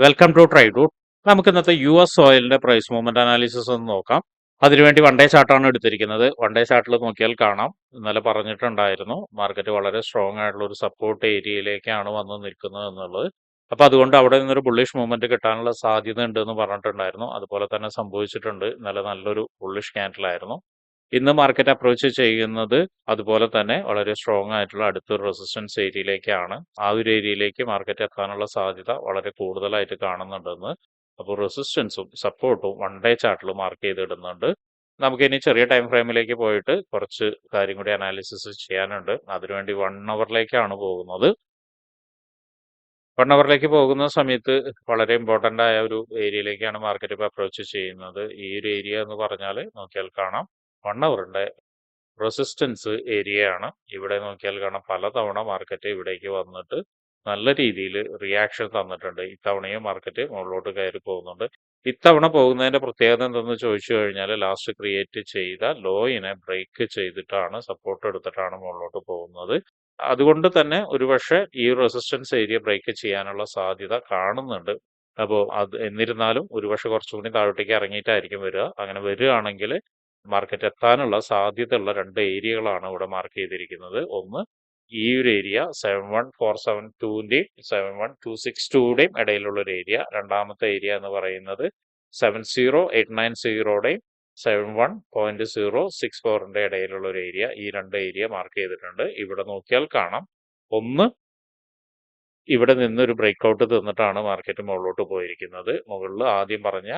Welcome to ട്രൈഡൂട്ട്. നമുക്ക് ഇന്നത്തെ US ഓയിലിന്റെ price movement analysis ഒന്ന് നോക്കാം. അതിനുവേണ്ടി വൺ ഡേ ചാർട്ടാണ് എടുത്തിരിക്കുന്നത്. വൺ ഡേ ചാർട്ടിൽ നോക്കിയാൽ കാണാം, ഇന്നലെ പറഞ്ഞിട്ടുണ്ടായിരുന്നു മാർക്കറ്റ് വളരെ സ്ട്രോങ് ആയിട്ടുള്ള ഒരു സപ്പോർട്ട് ഏരിയയിലേക്കാണ് വന്ന് നിൽക്കുന്നത് എന്നുള്ളത്. അപ്പൊ അതുകൊണ്ട് അവിടെ നിന്നൊരു ബുള്ളിഷ് മൂവ്മെന്റ് കിട്ടാനുള്ള സാധ്യത ഉണ്ട് എന്ന് പറഞ്ഞിട്ടുണ്ടായിരുന്നു. അതുപോലെ തന്നെ സംഭവിച്ചിട്ടുണ്ട്. ഇന്നലെ നല്ലൊരു ബുള്ളിഷ് ക്യാൻഡിലായിരുന്നു. ഇന്ന് മാർക്കറ്റ് അപ്രോച്ച് ചെയ്യുന്നത് അതുപോലെ തന്നെ വളരെ സ്ട്രോങ് ആയിട്ടുള്ള അടുത്തൊരു റെസിസ്റ്റൻസ് ഏരിയയിലേക്കാണ്. ആ ഒരു ഏരിയയിലേക്ക് മാർക്കറ്റ് എത്താനുള്ള സാധ്യത വളരെ കൂടുതലായിട്ട് കാണുന്നുണ്ടെന്ന്. അപ്പോൾ റെസിസ്റ്റൻസും സപ്പോർട്ടും വൺ ഡേ ചാർട്ടിൽ മാർക്ക് ചെയ്തിടുന്നുണ്ട്. നമുക്കിനി ചെറിയ ടൈം ഫ്രെയിമിലേക്ക് പോയിട്ട് കുറച്ച് കാര്യം കൂടി അനാലിസിസ് ചെയ്യാനുണ്ട്. അതിനുവേണ്ടി 1 അവറിലേക്കാണ് പോകുന്നത്. 1 അവറിലേക്ക് പോകുന്ന സമയത്ത് വളരെ ഇമ്പോർട്ടന്റ് ആയ ഒരു ഏരിയയിലേക്കാണ് മാർക്കറ്റ് ഇപ്പോൾ അപ്രോച്ച് ചെയ്യുന്നത്. ഈ ഒരു ഏരിയ എന്ന് പറഞ്ഞാൽ നോക്കിയാൽ കാണാം 1 അവറിന്റെ റെസിസ്റ്റൻസ് ഏരിയയാണ്. ഇവിടെ നോക്കിയാൽ കാണാം പലതവണ മാർക്കറ്റ് ഇവിടേക്ക് വന്നിട്ട് നല്ല രീതിയിൽ റിയാക്ഷൻ തന്നിട്ടുണ്ട്. ഇത്തവണയും മാർക്കറ്റ് മുകളിലോട്ട് കയറി പോകുന്നുണ്ട്. ഇത്തവണ പോകുന്നതിന്റെ പ്രത്യേകത എന്തെന്ന് ചോദിച്ചു കഴിഞ്ഞാൽ ലാസ്റ്റ് ക്രിയേറ്റ് ചെയ്ത ലോയിനെ ബ്രേക്ക് ചെയ്തിട്ടാണ് സപ്പോർട്ട് എടുത്തിട്ടാണ് മുകളിലോട്ട് പോകുന്നത്. അതുകൊണ്ട് തന്നെ ഒരുപക്ഷെ ഈ റെസിസ്റ്റൻസ് ഏരിയ ബ്രേക്ക് ചെയ്യാനുള്ള സാധ്യത കാണുന്നുണ്ട്. അപ്പോൾ അത് എന്നിരുന്നാലും ഒരുപക്ഷെ കുറച്ചും കൂടി താഴോട്ടേക്ക് ഇറങ്ങിയിട്ടായിരിക്കും വരിക. അങ്ങനെ വരികയാണെങ്കിൽ മാർക്കറ്റ് എത്താനുള്ള സാധ്യതയുള്ള 2 ഏരിയകളാണ് ഇവിടെ മാർക്ക് ചെയ്തിരിക്കുന്നത്. ഒന്ന് ഈ ഒരു ഏരിയ 71472ന്റെയും 71262ടെയും ഇടയിലുള്ള ഒരു ഏരിയ. രണ്ടാമത്തെ ഏരിയ എന്ന് പറയുന്നത് 70890യുടെയും 71.064ന്റെ ഇടയിലുള്ള ഒരു ഏരിയ. ഈ 2 ഏരിയ മാർക്ക് ചെയ്തിട്ടുണ്ട്. ഇവിടെ നോക്കിയാൽ കാണാം, ഒന്ന് ഇവിടെ നിന്ന് ഒരു ബ്രേക്ക്ഔട്ട് തന്നിട്ടാണ് മാർക്കറ്റ് മുകളിലോട്ട് പോയിരിക്കുന്നത്. മുകളിൽ ആദ്യം പറഞ്ഞ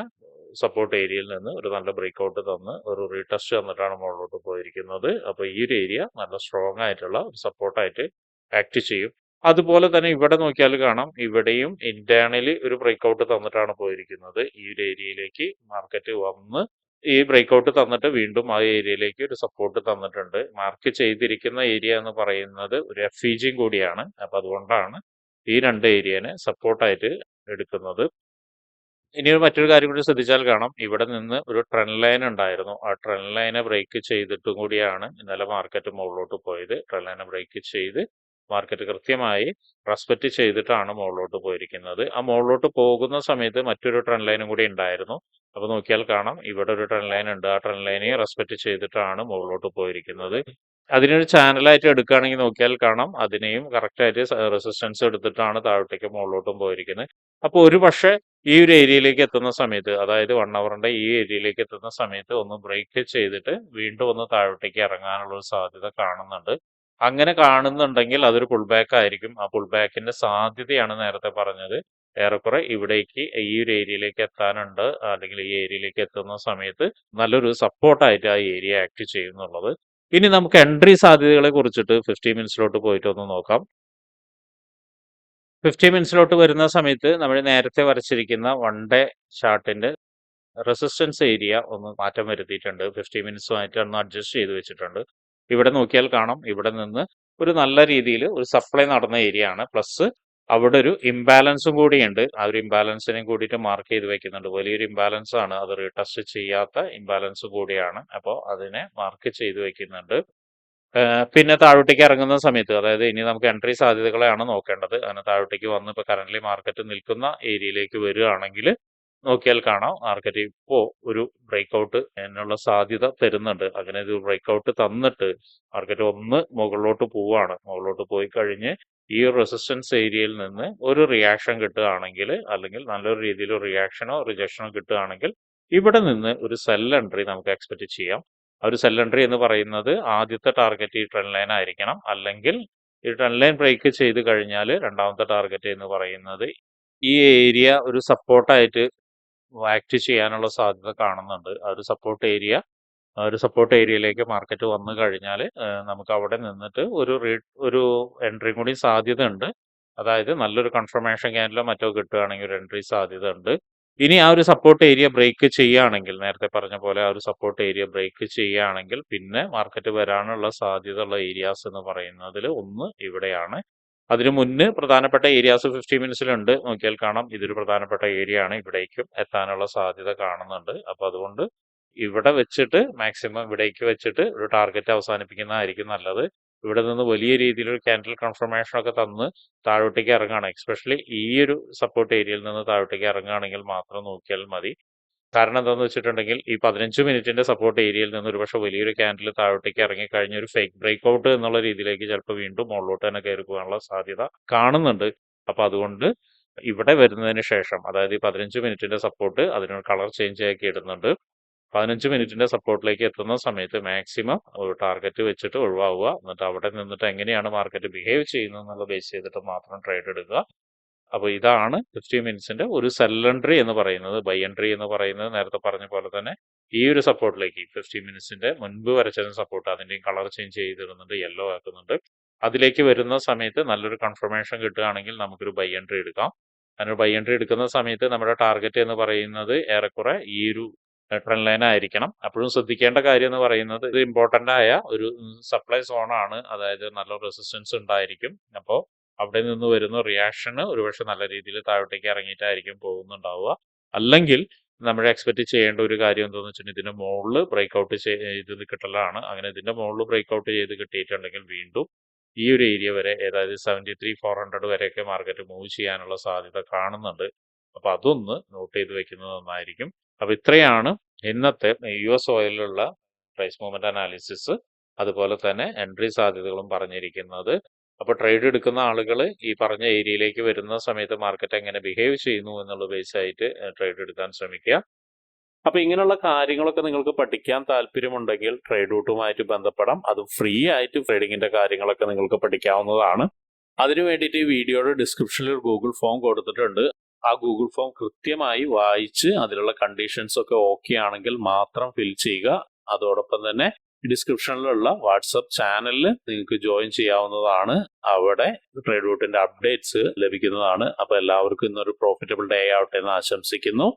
സപ്പോർട്ട് ഏരിയയിൽ നിന്ന് ഒരു നല്ല ബ്രേക്ക്ഔട്ട് തന്ന് ഒരു റീടെസ്റ്റ് തന്നിട്ടാണ് മുകളിലോട്ട് പോയിരിക്കുന്നത്. അപ്പോൾ ഈ ഒരു ഏരിയ നല്ല സ്ട്രോങ് ആയിട്ടുള്ള ഒരു സപ്പോർട്ടായിട്ട് ആക്ട് ചെയ്യും. അതുപോലെ തന്നെ ഇവിടെ നോക്കിയാൽ കാണാം, ഇവിടെയും ഇന്റേണലി ഒരു ബ്രേക്ക്ഔട്ട് തന്നിട്ടാണ് പോയിരിക്കുന്നത്. ഈ ഒരു ഏരിയയിലേക്ക് മാർക്കറ്റ് വന്ന് ഈ ബ്രേക്ക്ഔട്ട് തന്നിട്ട് വീണ്ടും ആ ഏരിയയിലേക്ക് ഒരു സപ്പോർട്ട് തന്നിട്ടുണ്ട്. മാർക്ക് ചെയ്തിരിക്കുന്ന ഏരിയ എന്ന് പറയുന്നത് ഒരു FEGയും കൂടിയാണ്. അപ്പൊ അതുകൊണ്ടാണ് ഈ 2 ഏരിയനെ സപ്പോർട്ടായിട്ട് എടുക്കുന്നത്. ഇനി മറ്റൊരു കാര്യം കൂടി ശ്രദ്ധിച്ചാൽ കാണാം, ഇവിടെ നിന്ന് ഒരു ട്രെൻഡ് ലൈൻ ഉണ്ടായിരുന്നു. ആ ട്രെൻഡ് ലൈനെ ബ്രേക്ക് ചെയ്തിട്ടും കൂടിയാണ് ഇന്നലെ മാർക്കറ്റ് മുകളിലോട്ട് പോയത്. ട്രെൻഡ് ലൈനെ ബ്രേക്ക് ചെയ്ത് മാർക്കറ്റ് കൃത്യമായി റെസ്പെക്ട് ചെയ്തിട്ടാണ് മുകളിലോട്ട് പോയിരിക്കുന്നത്. ആ മുകളിലോട്ട് പോകുന്ന സമയത്ത് മറ്റൊരു ട്രെൻഡ് ലൈനും കൂടി ഉണ്ടായിരുന്നു. അപ്പൊ നോക്കിയാൽ കാണാം, ഇവിടെ ഒരു ട്രെൻഡ് ലൈൻ ഉണ്ട്. ആ ട്രെൻഡ് ലൈനെ റെസ്പെക്ട് ചെയ്തിട്ടാണ് മുകളിലോട്ട് പോയിരിക്കുന്നത്. അതിനൊരു ചാനലായിട്ട് എടുക്കുകയാണെങ്കിൽ നോക്കിയാൽ കാണാം, അതിനെയും കറക്റ്റായിട്ട് റെസിസ്റ്റൻസ് എടുത്തിട്ടാണ് താഴോട്ടേക്ക് മുകളിലോട്ടും പോയിരിക്കുന്നത്. അപ്പോൾ ഒരു പക്ഷേ ഈ ഒരു ഏരിയയിലേക്ക് എത്തുന്ന സമയത്ത്, അതായത് 1 അവറിന്റെ ഈ ഏരിയയിലേക്ക് എത്തുന്ന സമയത്ത് ഒന്ന് ബ്രേക്ക് ചെയ്തിട്ട് വീണ്ടും ഒന്ന് താഴോട്ടേക്ക് ഇറങ്ങാനുള്ള ഒരു സാധ്യത കാണുന്നുണ്ട്. അങ്ങനെ കാണുന്നുണ്ടെങ്കിൽ അതൊരു പുൾ ബാക്ക് ആയിരിക്കും. ആ പുൾ ബാക്കിന്റെ സാധ്യതയാണ് നേരത്തെ പറഞ്ഞത്. ഏറെക്കുറെ ഇവിടേക്ക് ഈ ഒരു ഏരിയയിലേക്ക് എത്താനുണ്ട്, അല്ലെങ്കിൽ ഈ ഏരിയയിലേക്ക് എത്തുന്ന സമയത്ത് നല്ലൊരു സപ്പോർട്ടായിട്ട് ആ ഏരിയ ആക്ട് ചെയ്യുന്നുള്ളത്. ഇനി നമുക്ക് എൻട്രി സാധ്യതകളെ കുറിച്ചിട്ട് 50 മിനിറ്റ്സിലോട്ട് പോയിട്ട് ഒന്ന് നോക്കാം. 50 മിനിറ്റ്സിലോട്ട് വരുന്ന സമയത്ത് നമ്മൾ നേരത്തെ വരച്ചിരിക്കുന്ന വൺ ഡേ ചാർട്ടിന്റെ റെസിസ്റ്റൻസ് ഏരിയ ഒന്ന് മാറ്റം വരുത്തിയിട്ടുണ്ട്. 50 മിനിറ്റ്സുമായിട്ട് ഒന്ന് അഡ്ജസ്റ്റ് ചെയ്ത് വെച്ചിട്ടുണ്ട്. ഇവിടെ നോക്കിയാൽ കാണാം, ഇവിടെ നിന്ന് ഒരു നല്ല രീതിയിൽ ഒരു സപ്ലൈ നടന്ന ഏരിയ ആണ്. പ്ലസ് അവിടെ ഒരു ഇംബാലൻസും കൂടിയുണ്ട്. ആ ഒരു ഇംബാലൻസിനെയും കൂടിയിട്ട് മാർക്ക് ചെയ്ത് വെക്കുന്നുണ്ട്. വലിയൊരു ഇംബാലൻസ് ആണ്, അത് റീടെസ്റ്റ് ചെയ്യാത്ത ഇംബാലൻസ് കൂടിയാണ്. അപ്പോൾ അതിനെ മാർക്ക് ചെയ്ത് വെക്കുന്നുണ്ട്. പിന്നെ താഴോട്ടേക്ക് ഇറങ്ങുന്ന സമയത്ത്, അതായത് ഇനി നമുക്ക് എൻട്രി സാധ്യതകളെയാണ് നോക്കേണ്ടത്. അങ്ങനെ താഴോട്ടേക്ക് വന്ന് ഇപ്പോൾ കറന്റ് മാർക്കറ്റ് നിൽക്കുന്ന ഏരിയയിലേക്ക് വരികയാണെങ്കിൽ നോക്കിയാൽ കാണാം, മാർക്കറ്റ് ഇപ്പോൾ ഒരു ബ്രേക്ക്ഔട്ട് എന്നുള്ള സാധ്യത തരുന്നുണ്ട്. അങ്ങനെ ഒരു ബ്രേക്ക്ഔട്ട് തന്നിട്ട് മാർക്കറ്റ് ഒന്ന് മുകളിലോട്ട് പോവാണ്. മുകളിലോട്ട് പോയി കഴിഞ്ഞ് ഈ റെസിസ്റ്റൻസ് ഏരിയയിൽ നിന്ന് ഒരു റിയാക്ഷൻ കിട്ടുകയാണെങ്കിൽ, അല്ലെങ്കിൽ നല്ലൊരു രീതിയിൽ റിയാക്ഷനോ റിജക്ഷനോ കിട്ടുകയാണെങ്കിൽ ഇവിടെ നിന്ന് ഒരു സെൽ എൻട്രി നമുക്ക് എക്സ്പെക്ട് ചെയ്യാം. ആ ഒരു സെൽ എൻട്രി എന്ന് പറയുന്നത് ആദ്യത്തെ ടാർഗറ്റ് ഈ ട്രെൻഡ് ലൈൻ ആയിരിക്കണം. അല്ലെങ്കിൽ ഈ ട്രെൻഡ് ലൈൻ ബ്രേക്ക് ചെയ്ത് കഴിഞ്ഞാൽ രണ്ടാമത്തെ ടാർഗറ്റ് എന്ന് പറയുന്നത് ഈ ഏരിയ ഒരു സപ്പോർട്ടായിട്ട് ആക്ട് ചെയ്യാനുള്ള സാധ്യത കാണുന്നുണ്ട്. ആ ഒരു സപ്പോർട്ട് ഏരിയയിലേക്ക് മാർക്കറ്റ് വന്നു കഴിഞ്ഞാൽ നമുക്ക് അവിടെ നിന്നിട്ട് ഒരു എൻട്രി കൂടി സാധ്യത ഉണ്ട്. അതായത് നല്ലൊരു കൺഫർമേഷൻ ക്യാൻഡിലോ മറ്റോ കിട്ടുകയാണെങ്കിൽ ഒരു എൻട്രി സാധ്യത ഉണ്ട്. ഇനി ആ ഒരു സപ്പോർട്ട് ഏരിയ ബ്രേക്ക് ചെയ്യുകയാണെങ്കിൽ, നേരത്തെ പറഞ്ഞ പോലെ ആ ഒരു സപ്പോർട്ട് ഏരിയ ബ്രേക്ക് ചെയ്യുകയാണെങ്കിൽ പിന്നെ മാർക്കറ്റ് വരാനുള്ള സാധ്യതയുള്ള ഏരിയാസ് എന്ന് പറയുന്നതിൽ ഒന്ന് ഇവിടെയാണ്. അതിനു മുന്നേ പ്രധാനപ്പെട്ട ഏരിയാസ് 50 മിനിറ്റ്സിലുണ്ട്. നോക്കിയാൽ കാണാം, ഇതൊരു പ്രധാനപ്പെട്ട ഏരിയ ആണ്. ഇവിടേക്കും എത്താനുള്ള സാധ്യത കാണുന്നുണ്ട്. അപ്പൊ അതുകൊണ്ട് ഇവിടെ വെച്ചിട്ട് മാക്സിമം ഇവിടേക്ക് വെച്ചിട്ട് ഒരു ടാർഗറ്റ് അവസാനിപ്പിക്കുന്നതായിരിക്കും നല്ലത്. ഇവിടെ നിന്ന് വലിയ രീതിയിലൊരു ക്യാൻഡിൽ കൺഫർമേഷൻ ഒക്കെ തന്ന് താഴോട്ടേക്ക് ഇറങ്ങുകയാണ്. എസ്പെഷ്യലി ഈ ഒരു സപ്പോർട്ട് ഏരിയയിൽ നിന്ന് താഴോട്ടേക്ക് ഇറങ്ങുകയാണെങ്കിൽ മാത്രം നോക്കിയാൽ മതി. കാരണം എന്താണെന്ന് വെച്ചിട്ടുണ്ടെങ്കിൽ ഈ 15 മിനിറ്റിന്റെ സപ്പോർട്ട് ഏരിയയിൽ നിന്ന് ഒരുപക്ഷെ വലിയൊരു ക്യാൻഡിൽ താഴോട്ടേക്ക് ഇറങ്ങി കഴിഞ്ഞ ഒരു ഫേക്ക് ബ്രേക്ക്ഔട്ട് എന്നുള്ള രീതിയിലേക്ക് ചിലപ്പോൾ വീണ്ടും മുകളിലോട്ട് തന്നെ കയറി പോകാനുള്ള സാധ്യത കാണുന്നുണ്ട്. അപ്പൊ അതുകൊണ്ട് ഇവിടെ വരുന്നതിന് ശേഷം, അതായത് ഈ 15 മിനിറ്റിന്റെ സപ്പോർട്ട് അതിനൊരു കളർ ചേഞ്ച് ആക്കി ഇടുന്നുണ്ട്. 15 മിനിറ്റിന്റെ സപ്പോർട്ടിലേക്ക് എത്തുന്ന സമയത്ത് മാക്സിമം ഒരു ടാർഗറ്റ് വെച്ചിട്ട് ഒഴിവാവുക. എന്നിട്ട് അവിടെ നിന്നിട്ട് എങ്ങനെയാണ് മാർക്കറ്റ് ബിഹേവ് ചെയ്യുന്നത് എന്നുള്ള ബേസ് ചെയ്തിട്ട് മാത്രം ട്രേഡ് എടുക്കുക. അപ്പോൾ ഇതാണ് 50 മിനിറ്റ്സിന്റെ ഒരു സെൽ എൻട്രി എന്ന് പറയുന്നത്. ബൈ എൻട്രി എന്ന് പറയുന്നത് നേരത്തെ പറഞ്ഞ പോലെ തന്നെ ഈ ഒരു സപ്പോർട്ടിലേക്ക് 50 മിനിറ്റ്സിന്റെ മുൻപ് വരച്ചിരുന്ന സപ്പോർട്ട് അതിന്റെയും കളർ ചേഞ്ച് ചെയ്തിടുന്നുണ്ട്, യെല്ലോ ആക്കുന്നുണ്ട്. അതിലേക്ക് വരുന്ന സമയത്ത് നല്ലൊരു കൺഫർമേഷൻ കിട്ടുകയാണെങ്കിൽ നമുക്കൊരു ബൈ എൻട്രി എടുക്കാം. അങ്ങനെ ബൈ എൻട്രി എടുക്കുന്ന സമയത്ത് നമ്മുടെ ടാർഗറ്റ് എന്ന് പറയുന്നത് ഏറെക്കുറെ ഈ ഒരു ട്രെൻഡ് ലൈൻ ആയിരിക്കണം. അപ്പോഴും ശ്രദ്ധിക്കേണ്ട കാര്യം എന്ന് പറയുന്നത് ഇത് ഇമ്പോർട്ടന്റ് ആയ ഒരു സപ്ലൈ സോൺ ആണ്. അതായത് നല്ല റെസിസ്റ്റൻസ് ഉണ്ടായിരിക്കും. അപ്പോൾ അവിടെ നിന്ന് വരുന്ന റിയാക്ഷന് ഒരുപക്ഷെ നല്ല രീതിയിൽ താഴോട്ടേക്ക് ഇറങ്ങിയിട്ടായിരിക്കും പോകുന്നുണ്ടാവുക. അല്ലെങ്കിൽ നമ്മൾ എക്സ്പെക്ട് ചെയ്യേണ്ട ഒരു കാര്യം എന്താണെന്ന് വെച്ചിട്ടുണ്ടെങ്കിൽ ഇതിന്റെ മുകളിൽ ബ്രേക്ക്ഔട്ട് ചെയ്ത് കിട്ടലാണ്. അങ്ങനെ ഇതിന്റെ മുകളിൽ ബ്രേക്ക്ഔട്ട് ചെയ്ത് കിട്ടിയിട്ടുണ്ടെങ്കിൽ വീണ്ടും ഈ ഒരു ഏരിയ വരെ, അതായത് 73,400 വരെയൊക്കെ മാർക്കറ്റ് മൂവ് ചെയ്യാനുള്ള സാധ്യത കാണുന്നുണ്ട്. അപ്പൊ അതൊന്ന് നോട്ട് ചെയ്ത് വെക്കുന്നത് നന്നായിരിക്കും. അപ്പൊ ഇത്രയാണ് ഇന്നത്തെ US ഓയിലുള്ള പ്രൈസ് മൂവ്മെന്റ് അനാലിസിസ്, അതുപോലെ തന്നെ എൻട്രി സാധ്യതകളും പറഞ്ഞിരിക്കുന്നത്. അപ്പൊ ട്രേഡ് എടുക്കുന്ന ആളുകൾ ഈ പറഞ്ഞ ഏരിയയിലേക്ക് വരുന്ന സമയത്ത് മാർക്കറ്റ് എങ്ങനെ ബിഹേവ് ചെയ്യുന്നു എന്നുള്ള ബേസ് ആയിട്ട് ട്രേഡ് എടുക്കാൻ ശ്രമിക്കുക. അപ്പൊ ഇങ്ങനെയുള്ള കാര്യങ്ങളൊക്കെ നിങ്ങൾക്ക് പഠിക്കാൻ താല്പര്യമുണ്ടെങ്കിൽ ട്രേഡ് റൂട്ടുമായിട്ട് ബന്ധപ്പെടാം. അതും ഫ്രീ ആയിട്ട് ട്രേഡിങ്ങിന്റെ കാര്യങ്ങളൊക്കെ നിങ്ങൾക്ക് പഠിക്കാവുന്നതാണ്. അതിനു വേണ്ടിയിട്ട് ഈ വീഡിയോയുടെ ഡിസ്ക്രിപ്ഷനിൽ ഒരു ഗൂഗിൾ ഫോം കൊടുത്തിട്ടുണ്ട്. ആ ഗൂഗിൾ ഫോം കൃത്യമായി വായിച്ച് അതിലുള്ള കണ്ടീഷൻസ് ഒക്കെ ഓക്കെ ആണെങ്കിൽ മാത്രം ഫിൽ ചെയ്യുക. അതോടൊപ്പം തന്നെ ഡിസ്ക്രിപ്ഷനിലുള്ള വാട്സപ്പ് ചാനലിൽ നിങ്ങൾക്ക് ജോയിൻ ചെയ്യാവുന്നതാണ്. അവിടെ ട്രേഡ് റൂട്ടിന്റെ അപ്ഡേറ്റ്സ് ലഭിക്കുന്നതാണ്. അപ്പൊ എല്ലാവർക്കും ഇന്നൊരു പ്രോഫിറ്റബിൾ ഡേ ആവട്ടെ എന്ന് ആശംസിക്കുന്നു.